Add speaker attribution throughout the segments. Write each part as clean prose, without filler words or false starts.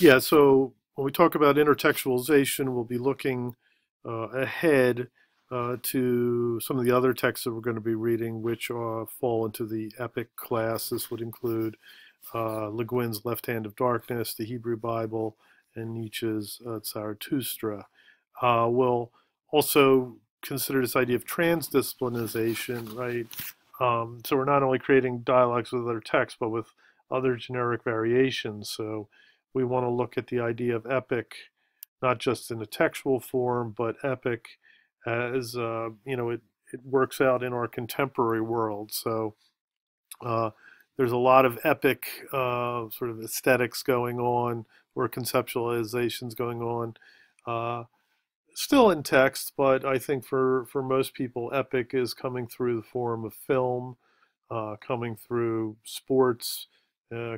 Speaker 1: Yeah, so when we talk about intertextualization, we'll be looking ahead to some of the other texts that we're going to be reading, which fall into the epic class. This would include Le Guin's Left Hand of Darkness, the Hebrew Bible, and Nietzsche's Zarathustra. We'll also consider this idea of transdisciplinization, right? So we're not only creating dialogues with other texts, but with other generic variations. So we want to look at the idea of epic, not just in a textual form, but epic as, it works out in our contemporary world. So uh, there's a lot of epic sort of aesthetics going on or conceptualizations going on. Uh, Still in text, but I think for most people, epic is coming through the form of film, coming through sports,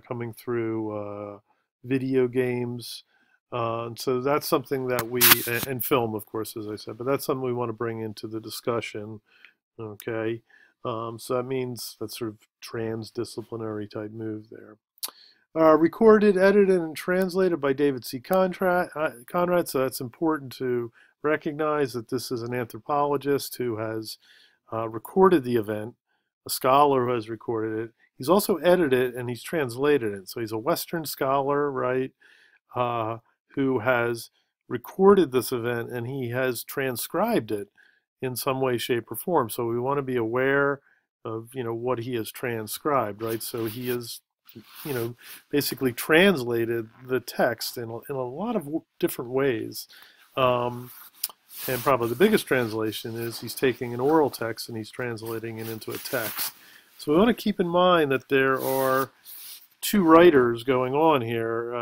Speaker 1: coming through video games. And so that's something that and film, of course, as I said, but that's something we want to bring into the discussion. Okay. So that means that sort of transdisciplinary type move there. Recorded, edited, and translated by David C. Conrad. So that's important to recognize that this is an anthropologist who has recorded the event, a scholar who has recorded it. He's also edited it and he's translated it. So he's a Western scholar, right, uh, who has recorded this event and he has transcribed it in some way, shape, or form. So we want to be aware of, what he has transcribed, right? So he is, basically translated the text in a lot of different ways. Um, and probably the biggest translation is he's taking an oral text and he's translating it into a text. So we want to keep in mind that there are two writers going on here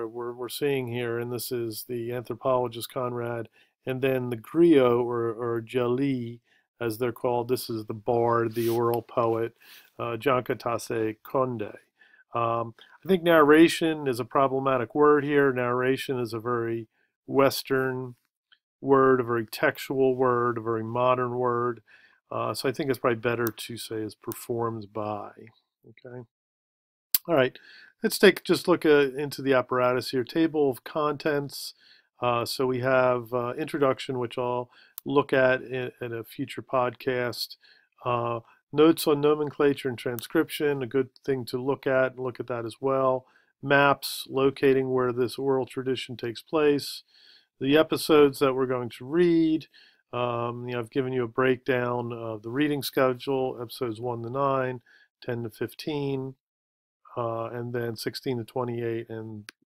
Speaker 1: we're seeing here, and this is the anthropologist Conrad, and then the griot or Jali, as they're called. This is the bard, the oral poet, Jankatase Konde. I think narration is a problematic word here. Narration is a very Western word, a very textual word, a very modern word. So I think it's probably better to say is performed by. Okay. All right. Let's just look into the apparatus here. Table of contents. So we have introduction, which I'll look at in a future podcast. Uh, Notes on nomenclature and transcription, a good thing to look at. Look at that as well. Maps, locating where this oral tradition takes place. The episodes that we're going to read. I've given you a breakdown of the reading schedule, episodes 1 to 9, 10 to 15, and then 16 to 28, and